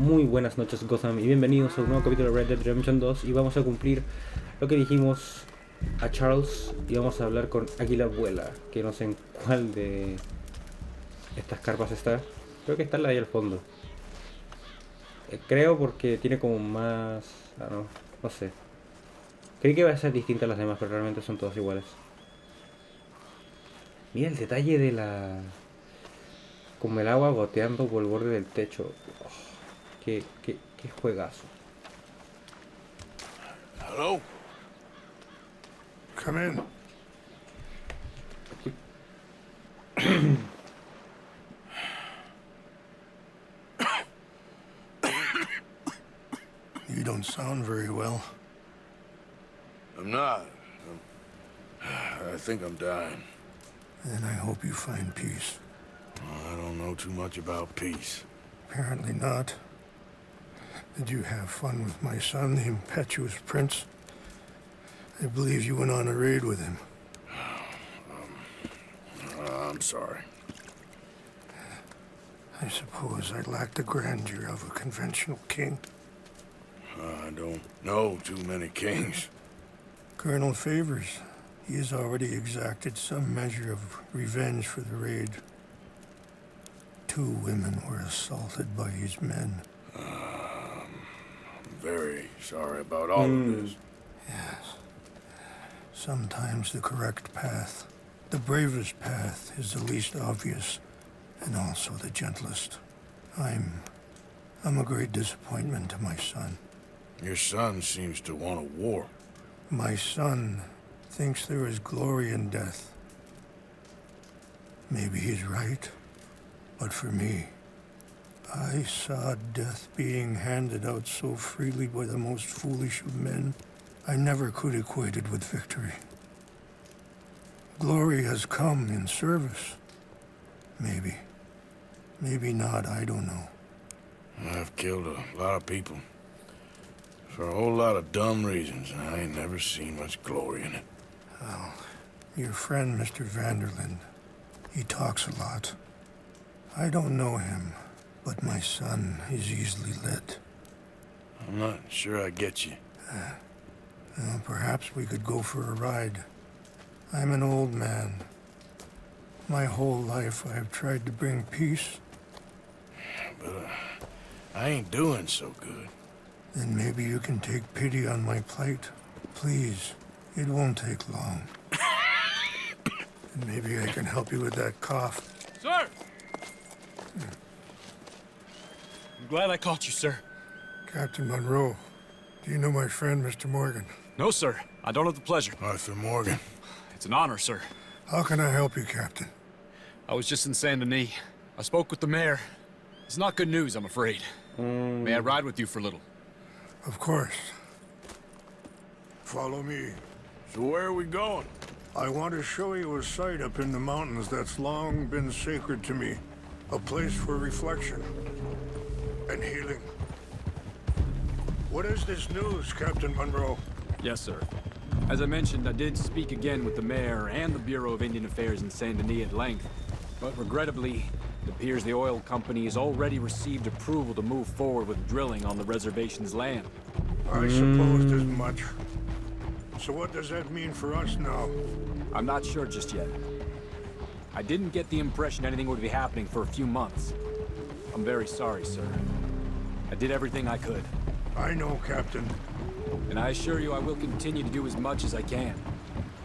Muy buenas noches, Gotham, y bienvenidos a un nuevo capítulo de Red Dead Redemption 2. Y vamos a cumplir lo que dijimos a Charles. Y vamos a hablar con Águila Vuela, que no sé en cuál de estas carpas está. Creo que está la de ahí al fondo. Creo porque tiene como más... no sé. Creí que iba a ser distinta a las demás, pero realmente son todas iguales. Mira el detalle de la... como el agua goteando por el borde del techo. Qué juegazo. Hello? Come in. You don't sound very well. I'm not. I think I'm dying. Then I hope you find peace. I don't know too much about peace. Apparently not. Did you have fun with my son, the impetuous prince? I believe you went on a raid with him. I'm sorry. I suppose I lack the grandeur of a conventional king. I don't know too many kings. Colonel Favors. He has already exacted some measure of revenge for the raid. 2 women were assaulted by his men. I'm very sorry about all of this. Yes. Sometimes the correct path, the bravest path, is the least obvious, and also the gentlest. I'm a great disappointment to my son. Your son seems to want a war. My son thinks there is glory in death. Maybe he's right, but for me, I saw death being handed out so freely by the most foolish of men. I never could equate it with victory. Glory has come in service. Maybe. Maybe not, I don't know. I've killed a lot of people. For a whole lot of dumb reasons, and I ain't never seen much glory in it. Well, your friend, Mr. Vanderlyn, he talks a lot. I don't know him, but my son is easily led. I'm not sure I get you. Well, perhaps we could go for a ride. I'm an old man. My whole life I've tried to bring peace. But I ain't doing so good. Then maybe you can take pity on my plight. Please, it won't take long. And maybe I can help you with that cough. Sir! I'm glad I caught you, sir. Captain Monroe, do you know my friend, Mr. Morgan? No, sir. I don't have the pleasure. Arthur Morgan. It's an honor, sir. How can I help you, Captain? I was just in Saint Denis. I spoke with the mayor. It's not good news, I'm afraid. May I ride with you for a little? Of course. Follow me. So where are we going? I want to show you a site up in the mountains that's long been sacred to me. A place for reflection and healing. What is this news, Captain Monroe? Yes, sir. As I mentioned, I did speak again with the mayor and the Bureau of Indian Affairs in Saint Denis at length. But regrettably, it appears the oil company has already received approval to move forward with drilling on the reservation's land. I supposed as much. So what does that mean for us now? I'm not sure just yet. I didn't get the impression anything would be happening for a few months. I'm very sorry, sir. I did everything I could. I know, Captain. And I assure you I will continue to do as much as I can.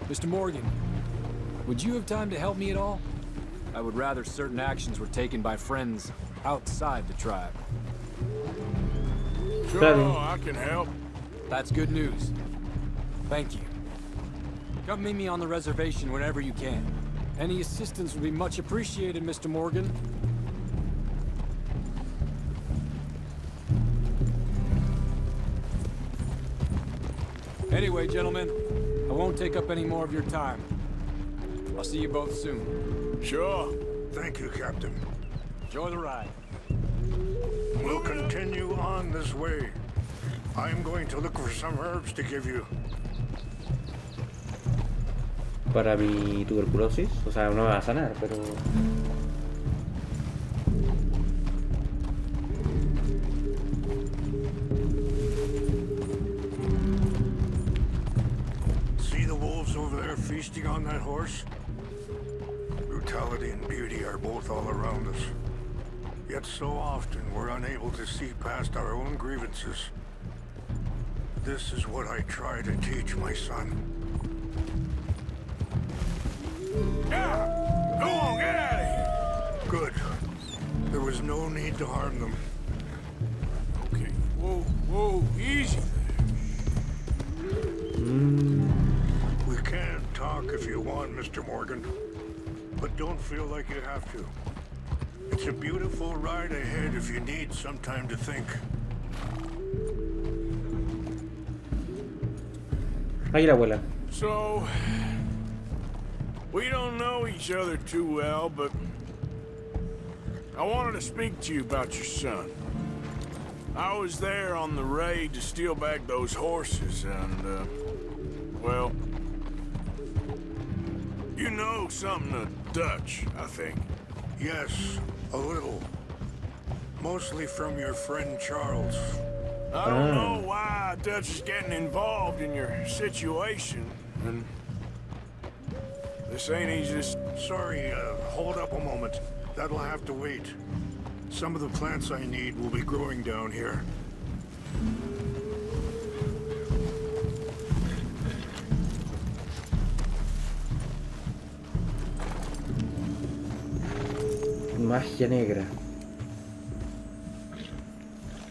Mr. Morgan, would you have time to help me at all? I would rather certain actions were taken by friends outside the tribe. Sure, I can help. That's good news. Thank you. Come meet me on the reservation whenever you can. Any assistance would be much appreciated, Mr. Morgan. Anyway, gentlemen, I won't take up any more of your time. I'll see you both soon. Sure. Thank you, Captain. Enjoy the ride. We'll continue on this way. I'm going to look for some herbs to give you. Para mi tuberculosis, o sea, no me va a sanar, pero... feasting on that horse? Brutality and beauty are both all around us. Yet so often we're unable to see past our own grievances. This is what I try to teach my son. Yeah! Go on, get out of here! Good. There was no need to harm them. Okay, whoa, easy We can talk if you want, Mr. Morgan. But don't feel like you have to. It's a beautiful ride ahead if you need some time to think. Ahí la abuela. So, we don't know each other too well, but I wanted to speak to you about your son. I was there on the raid to steal back those horses, and, well, you know something of Dutch, I think. Yes, a little. Mostly from your friend Charles. I don't know why Dutch is getting involved in your situation, and this ain't easy to... Sorry, hold up a moment. That'll have to wait. Some of the plants I need will be growing down here. Magia negra.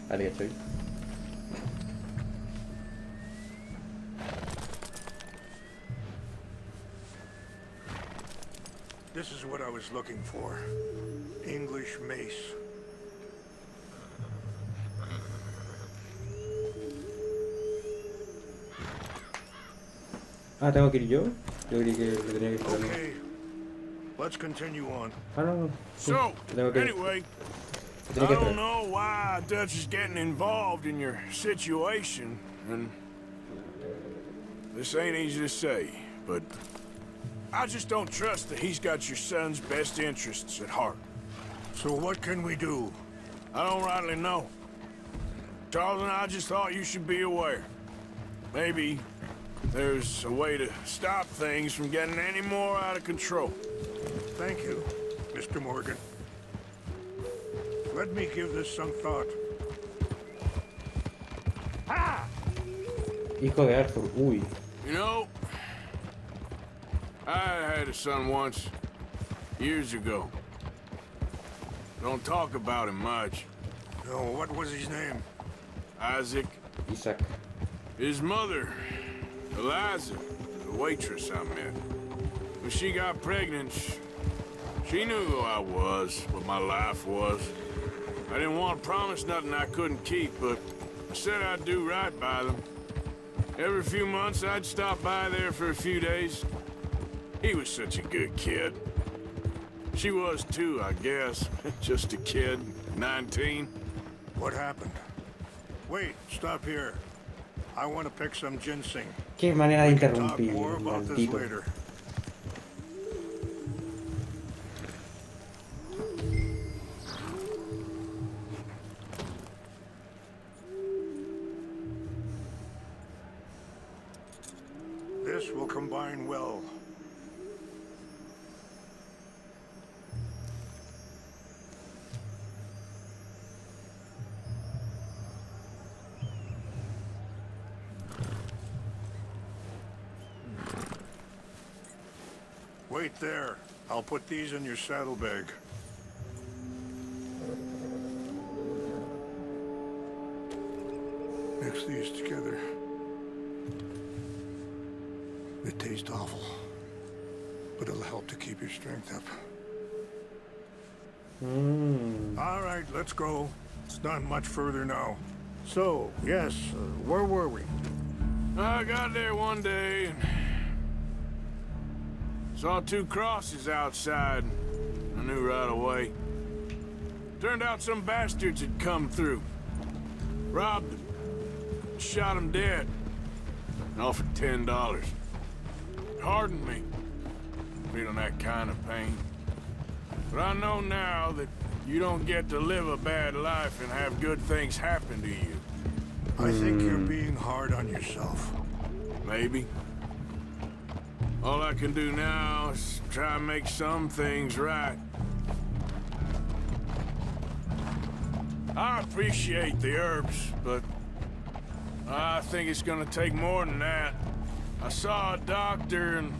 Vale, estoy. This is what I was looking for. English mace. Ah, ¿tengo que ir yo? Yo creí que lo tenía que esperar. Okay, let's continue on. Ah, no. So, Tengo que, anyway, I tenía que don't esperar. know why Dutch is getting involved in your situation, and this ain't easy to say, but I just don't trust that he's got your son's best interests at heart. So what can we do? I don't rightly know. Charles and I just thought you should be aware. Maybe there's a way to stop things from getting any more out of control. Thank you, Mr. Morgan. Let me give this some thought. Hijo de Arthur. Uy. You know, I had a son once, years ago. Don't talk about him much. No, what was his name? Isaac. Isaac. His mother, Eliza, the waitress I met. When she got pregnant, she knew who I was, what my life was. I didn't want to promise nothing I couldn't keep, but I said I'd do right by them. Every few months, I'd stop by there for a few days. He was such a good kid. She was too, I guess. Just a kid, 19. What happened? Wait, stop here. I want to pick some ginseng. Qué manera de We can talk interrumpir, more about this maldito. later. This will combine well. Wait there. I'll put these in your saddlebag. Mix these together. They taste awful, but it'll help to keep your strength up. All right, let's go. It's not much further now. So, yes, where were we? I got there one day and saw two crosses outside. I knew right away. Turned out some bastards had come through. Robbed them. Shot them dead. And offered $10. Hardened me. Feeling that kind of pain. But I know now that you don't get to live a bad life and have good things happen to you. I think you're being hard on yourself. Maybe. All I can do now is try and make some things right. I appreciate the herbs, but I think it's gonna take more than that. I saw a doctor and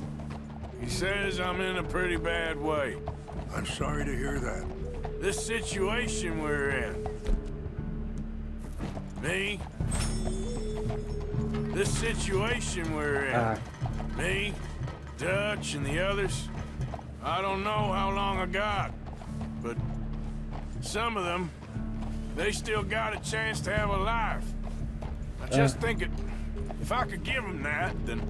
he says I'm in a pretty bad way. I'm sorry to hear that. This situation we're in. Me? This situation we're in. Me, Dutch, and the others. I don't know how long I got, but some of them, they still got a chance to have a life. I just think if I could give them that, then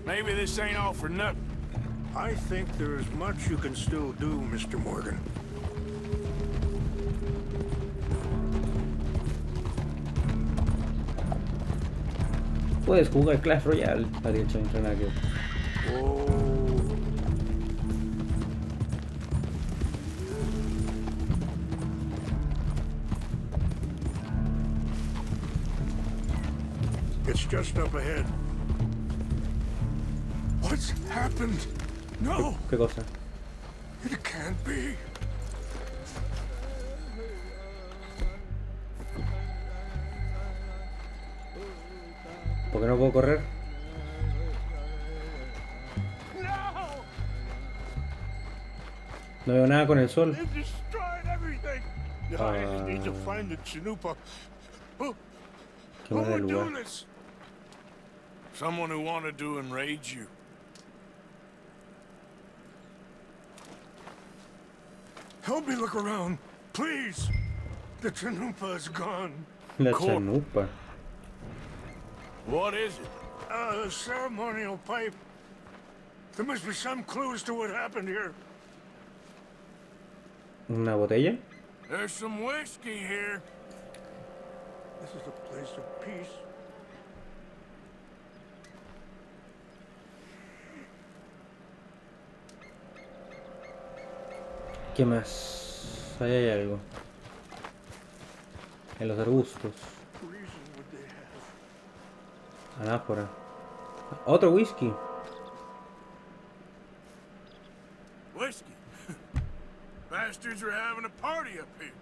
maybe this ain't all for nothing. I think there is much you can still do, Mr. Morgan. Puedes jugar Clash Royale, ha dicho Entrenario. Oh. It's just up ahead. What's happened? No! ¿Qué cosa? It can't be. ¿Por qué no puedo correr? No veo nada con el sol. They've destroyed everything. I just need to find the Chanupa. Who Qué mal el would do lugar. this? Someone who wanted to enrage you. Help me look around, please. The Chanupa is gone. La Cool. chanupa. What is it? A ceremonial pipe. There must be some clues to what happened here. ¿Una botella? There's some whiskey here. This is a place of peace. ¿Qué más? Ahí hay algo. En los arbustos. What reason would they have? Anáfora. Otro whisky. Whiskey. Bastards are having a party up here.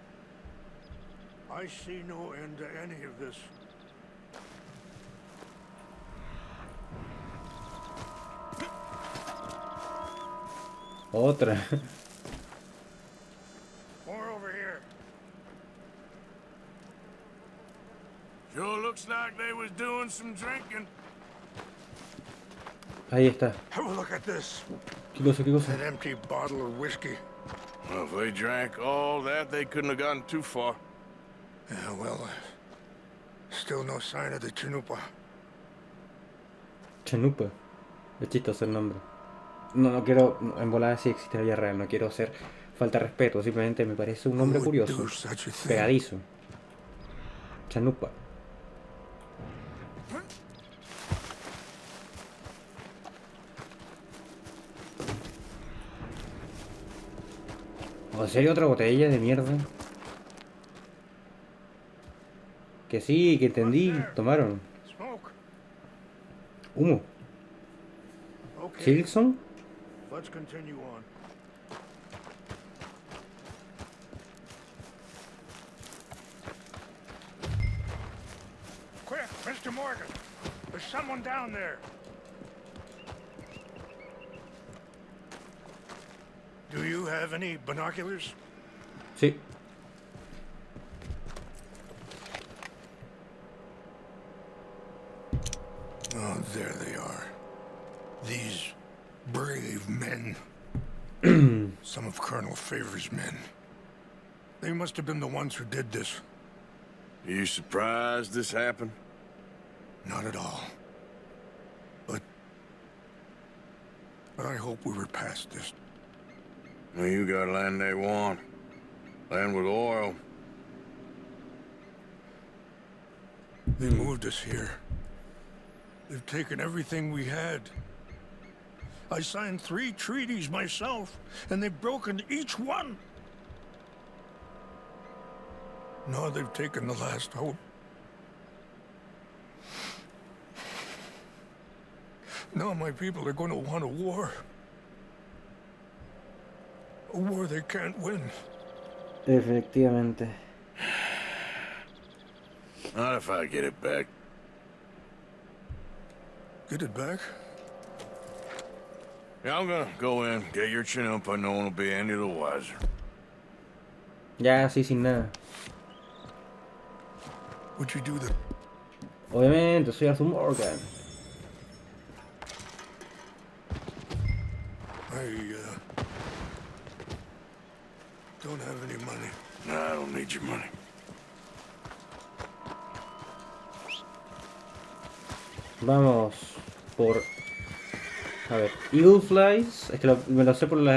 I see no end to any of this. Otra. More over here. Sure looks like they was doing some drinking. Ahí está. Have a look at this. ¿Qué cosa? ¿Qué cosa? An empty bottle of whiskey. Well, if they drank all that, they couldn't have gotten too far. Yeah, well, still no sign of the Chanupa. Chanupa. Es chistoso el nombre. No quiero en volada si existe la vida real. No quiero hacer falta de respeto. Simplemente me parece un nombre Who would curioso. do such a thing? Pegadizo. Chanupa. ¿O en serio otra botella de mierda? Que sí, que entendí. Tomaron. Smoke. Humo. Okay. ¿Silson? Let's continue on. Quick, Mr. Morgan. There's someone down there. Do you have any binoculars? Sí. Oh, there they are. These brave men. Some of Colonel Favor's men. They must have been the ones who did this. Are you surprised this happened? Not at all. But I hope we were past this. Well, you got land they want. Land with oil. They moved us here. They've taken everything we had. I signed 3 treaties myself, and they've broken each one. Now they've taken the last hope. Now my people are going to want a war. A war they can't win. Efectivamente. Not if I get it back. Get it back? Yeah, I'm gonna go in, get your chinampa, no one will be any the wiser. Ya, así sin nada. Would you do that? Obviamente, soy Arthur Morgan. I don't have any money. Nah, I don't need your money. Vamos por... A ver, Eagle Flies, es que me lo sé por el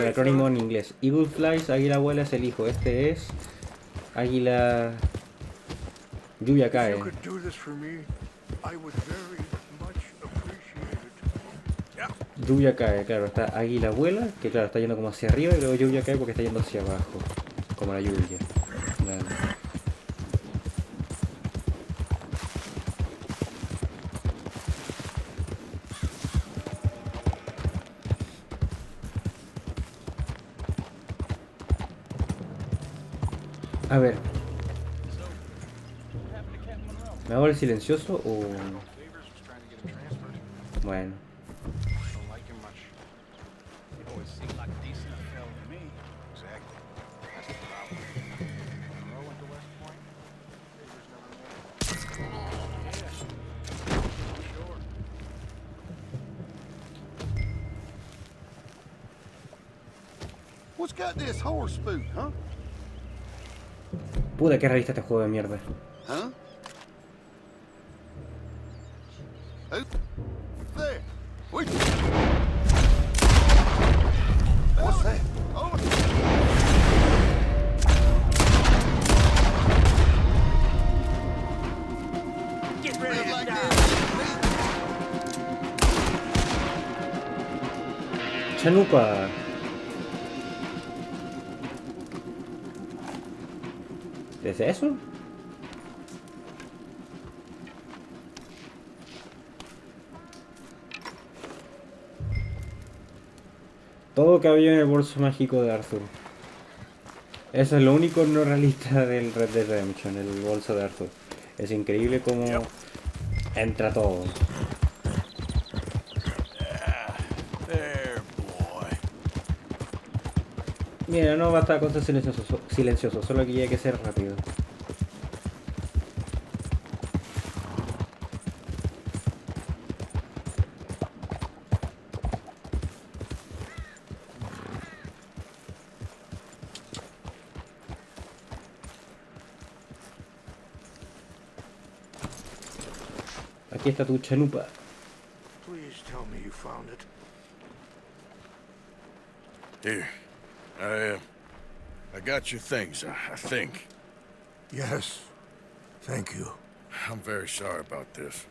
acrónimo en inglés. Eagle Flies, águila vuela es el hijo. Este es águila... Lluvia If cae. you could do this for me, I would very much appreciate it. Lluvia cae, claro, está águila vuela, que claro, está yendo como hacia arriba, y luego lluvia cae porque está yendo hacia abajo. Como la lluvia. Dale. A ver. ¿Me hago el silencioso o...? Bueno. What's got this horse spook, huh? Puta, qué realista este juego de mierda. Huh? Who? There. Wait. What's that? Over. Get ready to Like die. Chanupa. ¿Es eso? Todo cabello en el bolso mágico de Arthur. Eso es lo único no realista del Red Dead Redemption, el bolso de Arthur. Es increíble cómo entra todo. There, boy. Mira, no basta con ser silencioso, solo que hay que ser rápido. Aquí está tu chanupa. Please tell me you found it. Here. I got your things, I think. Yes. Thank you. I'm very sorry about this.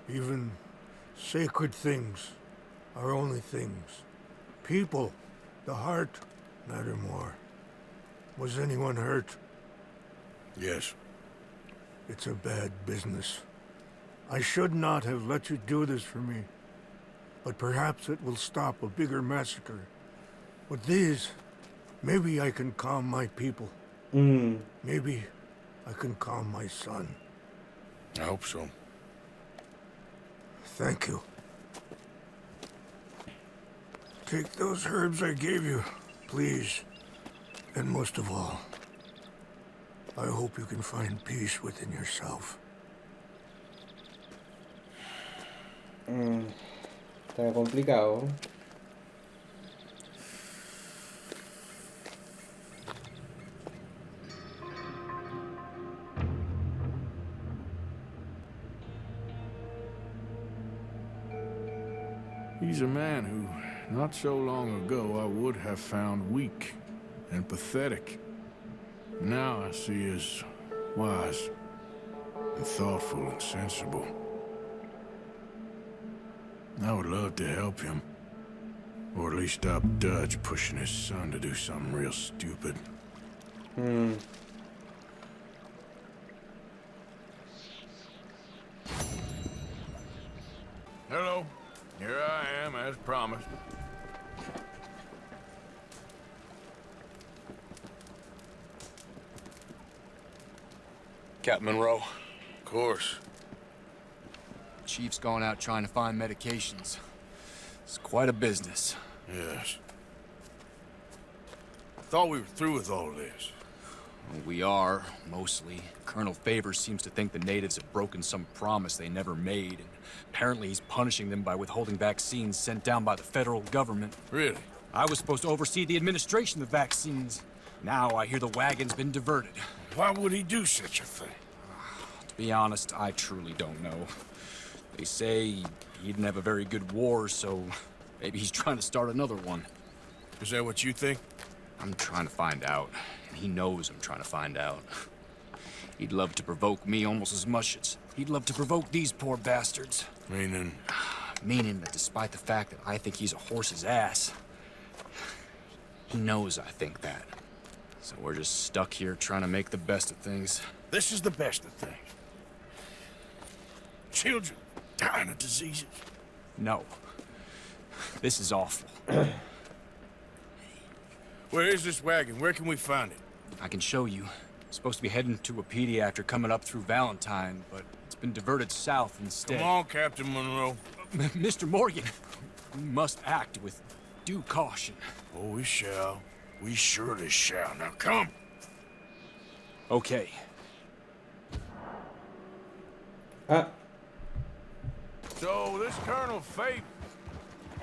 Even sacred things are only things. People, the heart, matter more. Was anyone hurt? Yes. It's a bad business. I should not have let you do this for me. But perhaps it will stop a bigger massacre. With these, maybe I can calm my people. Maybe I can calm my son. I hope so. Thank you. Take those herbs I gave you, please. And most of all, I hope you can find peace within yourself. Está complicado. He's a man who, not so long ago, I would have found weak and pathetic. Now I see as wise and thoughtful and sensible. I would love to help him. Or at least stop Dutch pushing his son to do something real stupid. Hello. Promise. Captain Monroe, Of course. Chief's going out trying to find medications. It's quite a business. Yes. Thought we were through with all of this. We are, mostly. Colonel Favors seems to think the natives have broken some promise they never made, and apparently he's punishing them by withholding vaccines sent down by the federal government. Really? I was supposed to oversee the administration of the vaccines. Now I hear the wagon's been diverted. Why would he do such a thing? To be honest, I truly don't know. They say he didn't have a very good war, so maybe he's trying to start another one. Is that what you think? I'm trying to find out, and he knows I'm trying to find out. He'd love to provoke me almost as much as he'd love to provoke these poor bastards. Meaning? Meaning that despite the fact that I think he's a horse's ass, he knows I think that. So we're just stuck here trying to make the best of things. This is the best of things. Children dying of diseases. No. This is awful. Where is this wagon? Where can we find it? I can show you. Supposed to be heading to Wapiti after coming up through Valentine, but it's been diverted south instead. Come on, Captain Monroe. Mr. Morgan, we must act with due caution. Oh, we shall. We surely shall. Now come. Okay. So, this Colonel Fate,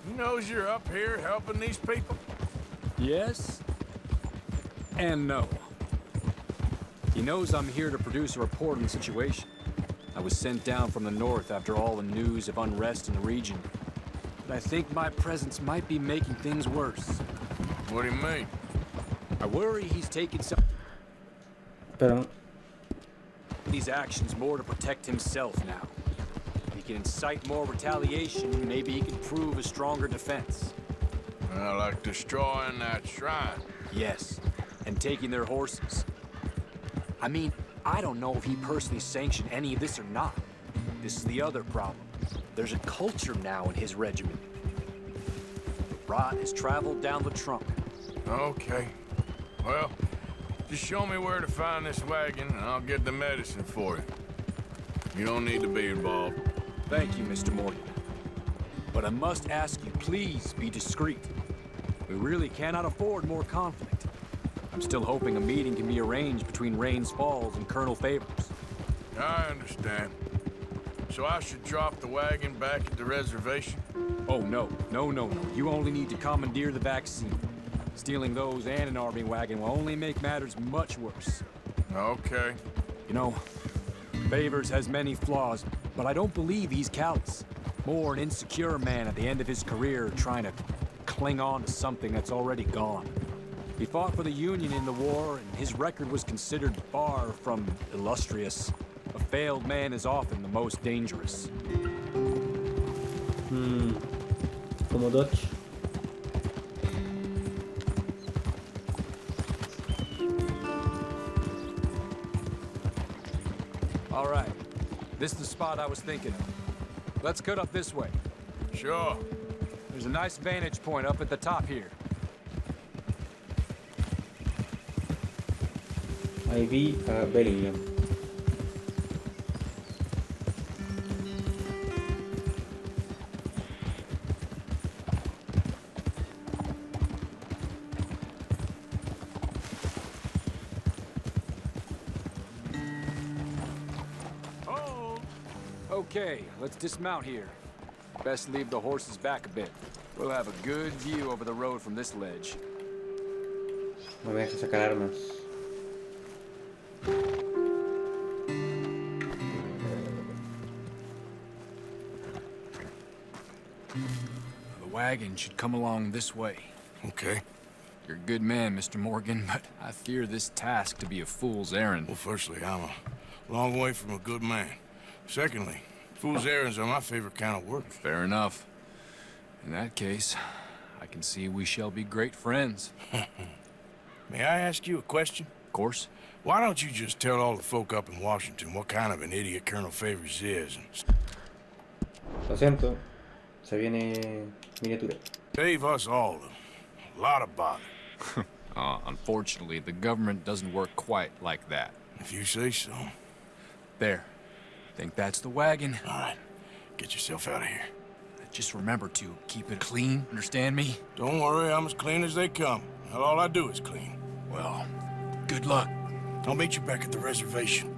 he knows you're up here helping these people? Yes and no. He knows I'm here to produce a report on the situation. I was sent down from the north after all the news of unrest in the region. But I think my presence might be making things worse. What do you mean? I worry he's taking some Pero, of these actions more to protect himself now. If he can incite more retaliation, maybe he can prove a stronger defense. Like destroying that shrine. Yes, and taking their horses. I mean, I don't know if he personally sanctioned any of this or not. This is the other problem. There's a culture now in his regiment. The rot has traveled down the trunk. Okay. Well, just show me where to find this wagon, and I'll get the medicine for you. You don't need to be involved. Thank you, Mr. Morgan. But I must ask you, please be discreet. We really cannot afford more conflict. I'm still hoping a meeting can be arranged between Rains Falls and Colonel Favors. I understand. So I should drop the wagon back at the reservation? Oh, no. No. You only need to commandeer the vaccine. Stealing those and an army wagon will only make matters much worse. Okay. You know, Favors has many flaws, but I don't believe he's callous. More an insecure man at the end of his career trying to cling on to something that's already gone. He fought for the Union in the war, and his record was considered far from illustrious. A failed man is often the most dangerous. como Dodge. All right. This is the spot I was thinking of. Let's cut up this way. Sure. There's a nice vantage point up at the top here. Ahí vi a Bellingham. Hold. Okay, let's dismount here. Best leave the horses back a bit. We'll have a good view over the road from this ledge. No me deja sacar armas. The wagon should come along this way. Okay. You're a good man, Mr. Morgan, but I fear this task to be a fool's errand. Well, firstly, I'm a long way from a good man. Secondly, fool's errands are my favorite kind of work. Fair enough. In that case, I can see we shall be great friends. May I ask you a question? Of course. Why don't you just tell all the folk up in Washington what kind of an idiot Colonel Favors is? Lo siento. Se viene miniatura. Save us all a lot of bother. Unfortunately, the government doesn't work quite like that. If you say so. There. Think that's the wagon? All right, get yourself out of here. Just remember to keep it clean, understand me? Don't worry, I'm as clean as they come. Hell, all I do is clean. Well, good luck. I'll meet you back at the reservation.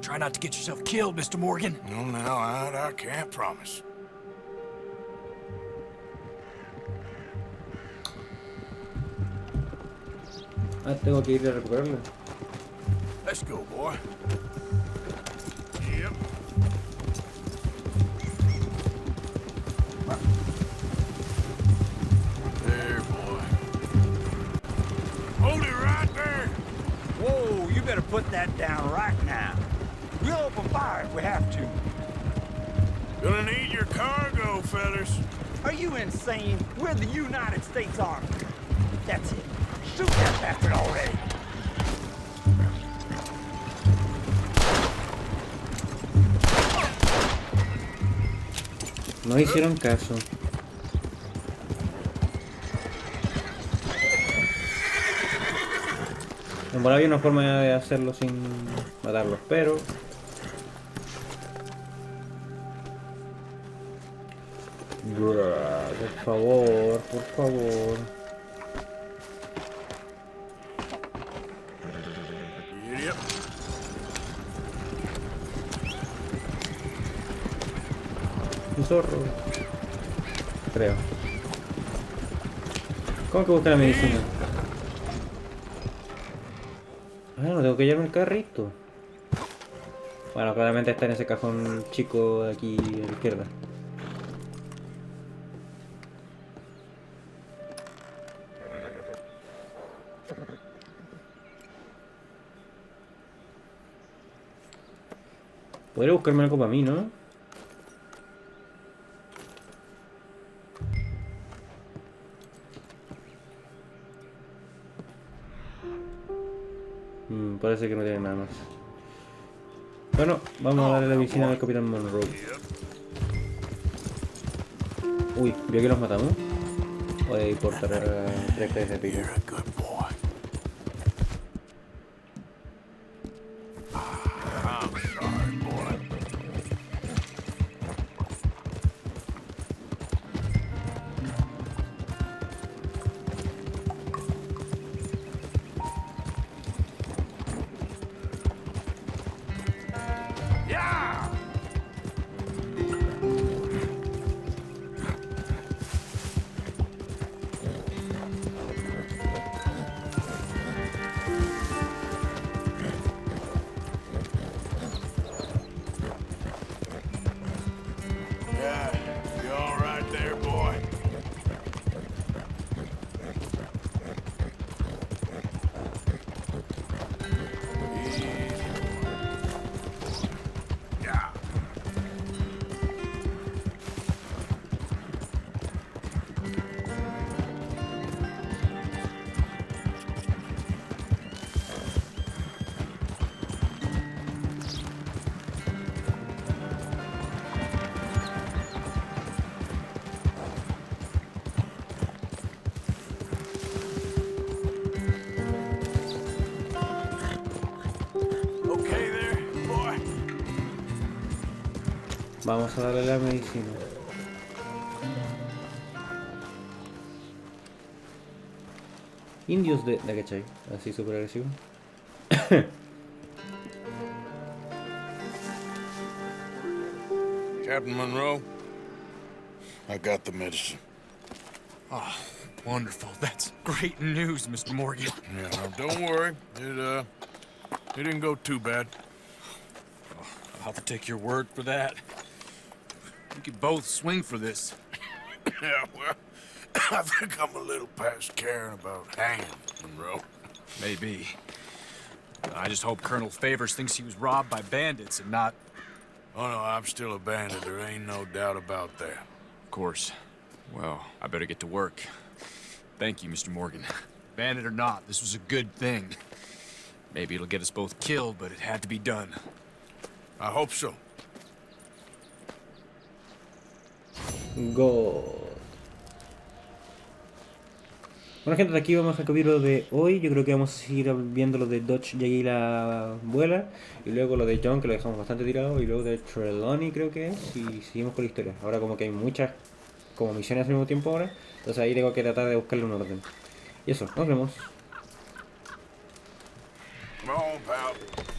Try not to get yourself killed, Mr. Morgan. No, now, I can't promise. Ah, tengo que ir a recuperarlo. Let's go, boy. Yep. There, boy. Hold it right there. Whoa, you better put that down right now. We'll open fire if we have to. Gonna need your cargo, fellas. Are you insane? We're the United States Army. That's it. Shoot that bastard already. No hicieron caso. En verdad había una forma de hacerlo sin matarlos, pero... Por favor, por favor. Yep. Un zorro. Creo. ¿Cómo que busca la medicina? Ah, no tengo que llevarme el carrito. Bueno, claramente está en ese cajón chico de aquí a la izquierda. Podría buscarme algo para mí, ¿no? Parece que no tiene nada más. Bueno, vamos a darle la medicina al Capitán Monroe. Uy, ¿vio que los matamos? O de importar a 3 de pico. You're a good boy. I'm sorry, boy. Yeah! Yeah, you all right there, boy? Easy. Yeah. Okay there, boy? Vamos a darle la medicina. Indios de ¿cachai? Así súper agresivo. Captain Monroe, I got the medicine. Oh, wonderful. That's great news, Mr. Morgan. Yeah, now don't worry. It didn't go too bad. I'll have to take your word for that. We could both swing for this. Yeah, well, I think I'm a little past caring about hanging, Monroe. Maybe. I just hope Colonel Favors thinks he was robbed by bandits and not... Oh, no, I'm still a bandit. There ain't no doubt about that. Of course. Well, I better get to work. Thank you, Mr. Morgan. Bandit or not, this was a good thing. Maybe it'll get us both killed, but it had to be done. I hope so. God. Bueno gente, de aquí vamos al capítulo de hoy. Yo creo que vamos a seguir viendo lo de Dodge y Águila Vuela. Y luego lo de John, que lo dejamos bastante tirado. Y luego de Trelawney creo que es. Y seguimos con la historia. Ahora como que hay muchas como misiones al mismo tiempo ahora. Entonces ahí tengo que tratar de buscarle un orden. Y eso, nos vemos. Come on, pal.